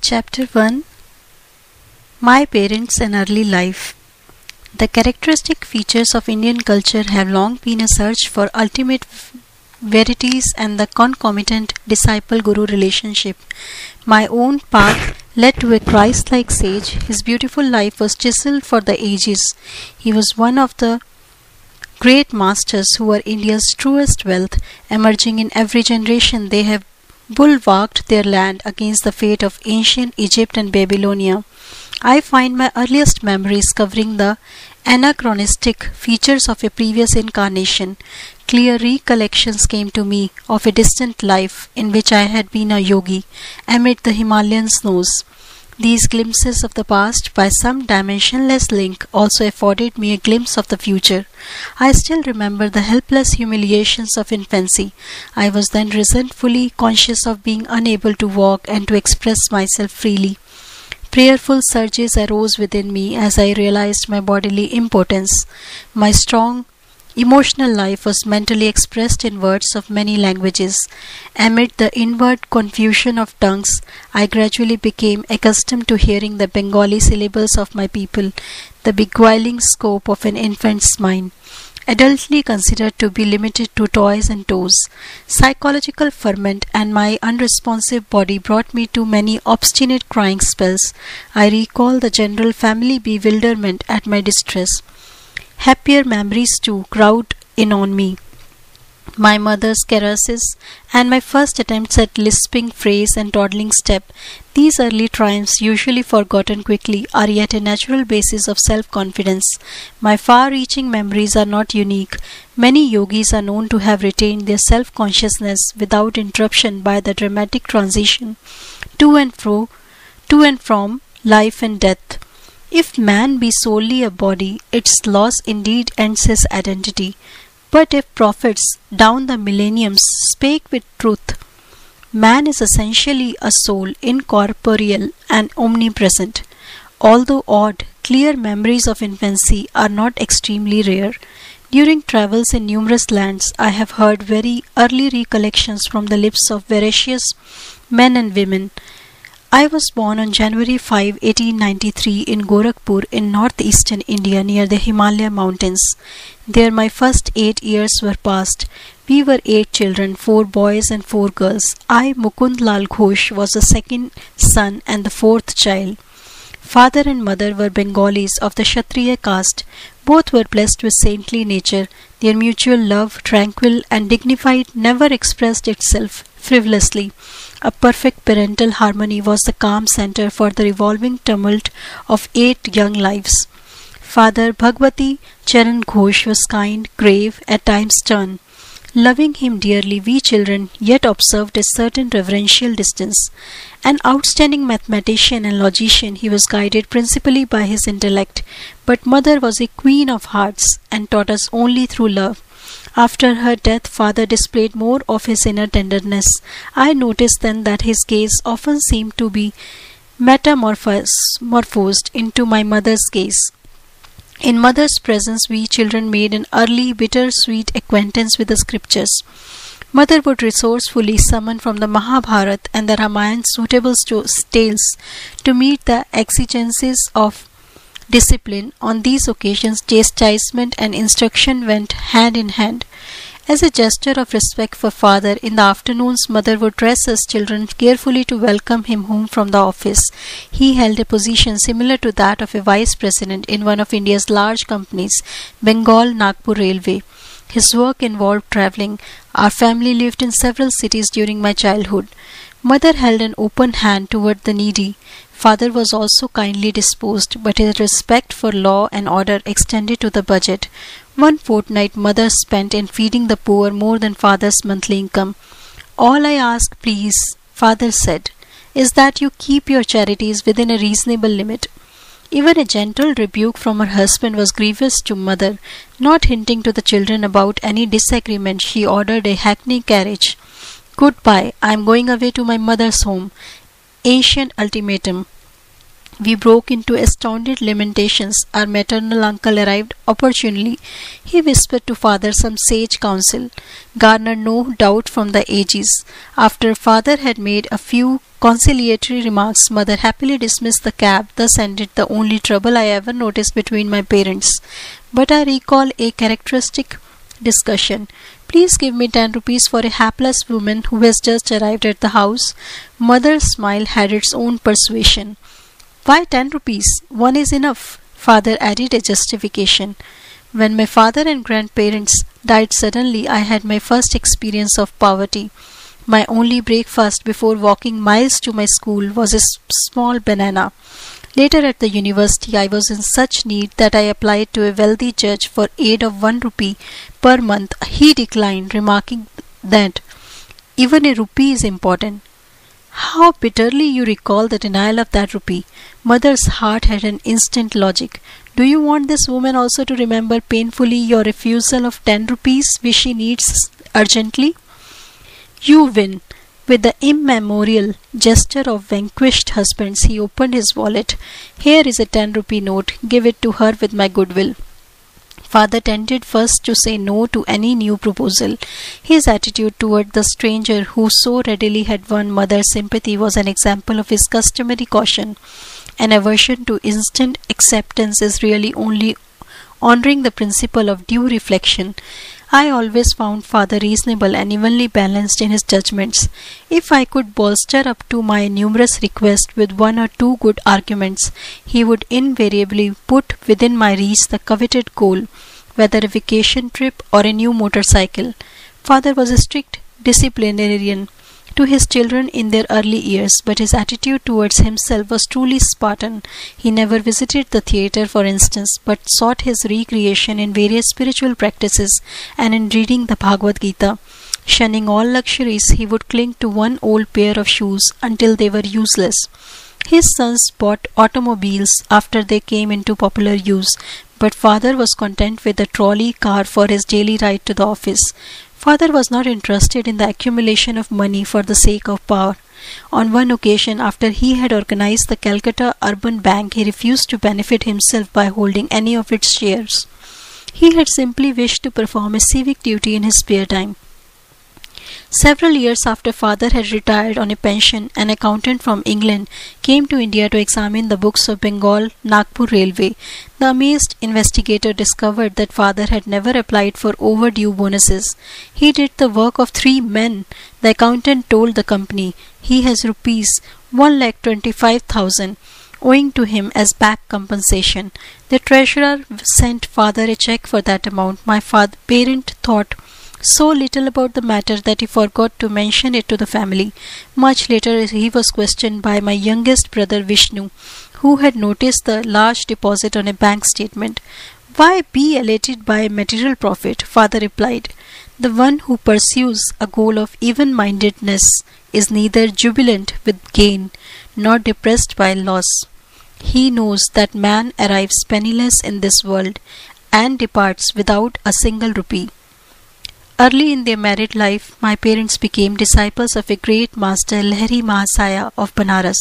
Chapter 1. My Parents and Early Life. The characteristic features of Indian culture have long been a search for ultimate verities and the concomitant disciple-guru relationship. My own path led to a Christ-like sage. His beautiful life was chiseled for the ages. He was one of the great masters who were India's truest wealth. Emerging in every generation, they have bulwarked their land against the fate of ancient Egypt and Babylonia. I find my earliest memories covering the anachronistic features of a previous incarnation. Clear recollections came to me of a distant life in which I had been a yogi amid the Himalayan snows. These glimpses of the past, by some dimensionless link, also afforded me a glimpse of the future. I still remember the helpless humiliations of infancy. I was then resentfully conscious of being unable to walk and to express myself freely. Prayerful surges arose within me as I realized my bodily impotence. My strong emotional life was mentally expressed in words of many languages. Amid the inward confusion of tongues, I gradually became accustomed to hearing the Bengali syllables of my people, the beguiling scope of an infant's mind, adultly considered to be limited to toys and toes. Psychological ferment and my unresponsive body brought me to many obstinate crying spells. I recall the general family bewilderment at my distress. Happier memories too crowd in on me. My mother's caresses and my first attempts at lisping phrase and toddling step. These early triumphs, usually forgotten quickly, are yet a natural basis of self-confidence. My far-reaching memories are not unique. Many yogis are known to have retained their self-consciousness without interruption by the dramatic transition to and from life and death. If man be solely a body, its loss indeed ends his identity. But if prophets down the millenniums spake with truth, man is essentially a soul, incorporeal and omnipresent. Although odd, clear memories of infancy are not extremely rare. During travels in numerous lands, I have heard very early recollections from the lips of veracious men and women. I was born on January 5, 1893 in Gorakhpur in northeastern India near the Himalaya mountains. There my first 8 years were passed. We were 8 children, 4 boys and 4 girls. I, Mukund Lal Ghosh, was the second son and the 4th child. Father and mother were Bengalis of the Kshatriya caste. Both were blessed with saintly nature. Their mutual love, tranquil and dignified, never expressed itself frivolously. A perfect parental harmony was the calm center for the revolving tumult of 8 young lives. Father Bhagwati Charan Ghosh was kind, grave, at times stern. Loving him dearly, we children yet observed a certain reverential distance. An outstanding mathematician and logician, he was guided principally by his intellect, but mother was a queen of hearts and taught us only through love. After her death, father displayed more of his inner tenderness. I noticed then that his gaze often seemed to be metamorphosed into my mother's gaze. In mother's presence, we children made an early, bitter-sweet acquaintance with the scriptures. Mother would resourcefully summon from the Mahabharata and the Ramayana suitable tales to meet the exigencies of discipline. On these occasions, chastisement and instruction went hand in hand. As a gesture of respect for father, in the afternoons mother would dress us children carefully to welcome him home from the office. He held a position similar to that of a vice president in one of India's large companies, Bengal Nagpur Railway. His work involved travelling. Our family lived in several cities during my childhood. Mother held an open hand toward the needy. Father was also kindly disposed, but his respect for law and order extended to the budget. One fortnight mother spent in feeding the poor more than father's monthly income. "All I ask, please," father said, "is that you keep your charities within a reasonable limit." Even a gentle rebuke from her husband was grievous to mother. Not hinting to the children about any disagreement, she ordered a hackney carriage. "Goodbye, I am going away to my mother's home." Ancient ultimatum. We broke into astounded lamentations. Our maternal uncle arrived opportunely. He whispered to father some sage counsel, garnered no doubt from the ages. After father had made a few conciliatory remarks, mother happily dismissed the cab. Thus ended the only trouble I ever noticed between my parents. But I recall a characteristic discussion. Please give me 10 rupees for a hapless woman who has just arrived at the house. Mother's smile had its own persuasion. Why 10 rupees? One is enough. Father added a justification. When my father and grandparents died suddenly, I had my first experience of poverty. My only breakfast before walking miles to my school was a small banana. Later at the university, I was in such need that I applied to a wealthy judge for aid of 1 rupee per month. He declined, remarking that even a rupee is important. How bitterly you recall the denial of that rupee. Mother's heart had an instant logic. Do you want this woman also to remember painfully your refusal of 10 rupees which she needs urgently? You win. With the immemorial gesture of vanquished husbands, he opened his wallet. Here is a 10-rupee note. Give it to her with my goodwill. Father tended first to say no to any new proposal. His attitude toward the stranger who so readily had won mother's sympathy was an example of his customary caution. An aversion to instant acceptance is really only honoring the principle of due reflection. I always found father reasonable and evenly balanced in his judgments. If I could bolster up to my numerous requests with 1 or 2 good arguments, he would invariably put within my reach the coveted goal, whether a vacation trip or a new motorcycle. Father was a strict disciplinarian to his children in their early years, but his attitude towards himself was truly Spartan. He never visited the theatre, for instance, but sought his recreation in various spiritual practices and in reading the Bhagavad Gita. Shunning all luxuries, he would cling to one old pair of shoes until they were useless. His sons bought automobiles after they came into popular use, but father was content with a trolley car for his daily ride to the office. Father was not interested in the accumulation of money for the sake of power. On one occasion, after he had organized the Calcutta Urban Bank, he refused to benefit himself by holding any of its shares. He had simply wished to perform a civic duty in his spare time. Several years after father had retired on a pension, an accountant from England came to India to examine the books of Bengal Nagpur Railway. The amazed investigator discovered that father had never applied for overdue bonuses. He did the work of 3 men. The accountant told the company he has rupees 1,25,000 owing to him as back compensation. The treasurer sent father a cheque for that amount. My parent thought so little about the matter that he forgot to mention it to the family. Much later he was questioned by my youngest brother Vishnu, who had noticed the large deposit on a bank statement. Why be elated by material profit? Father replied. The one who pursues a goal of even-mindedness is neither jubilant with gain nor depressed by loss. He knows that man arrives penniless in this world and departs without a single rupee. Early in their married life, my parents became disciples of a great master, Lahiri Mahasaya of Banaras.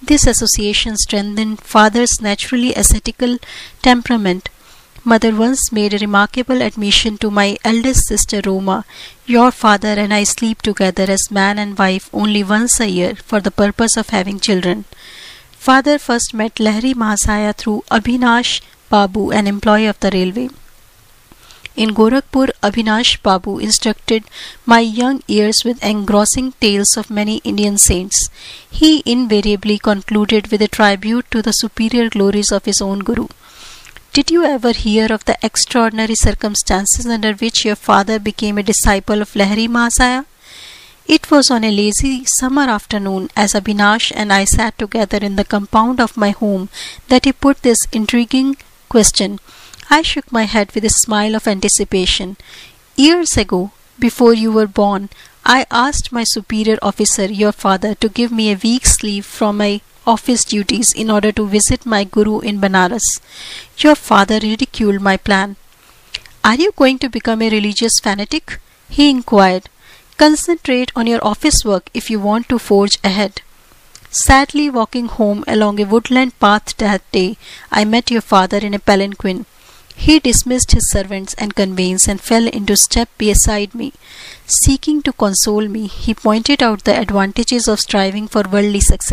This association strengthened father's naturally ascetical temperament. Mother once made a remarkable admission to my eldest sister Roma. Your father and I sleep together as man and wife only once a year for the purpose of having children. Father first met Lahiri Mahasaya through Abhinash Babu, an employee of the railway. In Gorakhpur, Abhinash Babu instructed my young ears with engrossing tales of many Indian saints. He invariably concluded with a tribute to the superior glories of his own Guru. Did you ever hear of the extraordinary circumstances under which your father became a disciple of Lahiri Mahasaya? It was on a lazy summer afternoon, as Abhinash and I sat together in the compound of my home, that he put this intriguing question. I shook my head with a smile of anticipation. Years ago, before you were born, I asked my superior officer, your father, to give me a week's leave from my office duties in order to visit my guru in Banaras. Your father ridiculed my plan. Are you going to become a religious fanatic? He inquired. Concentrate on your office work if you want to forge ahead. Sadly walking home along a woodland path that day, I met your father in a palanquin. He dismissed his servants and conveyance and fell into step beside me. Seeking to console me, he pointed out the advantages of striving for worldly success.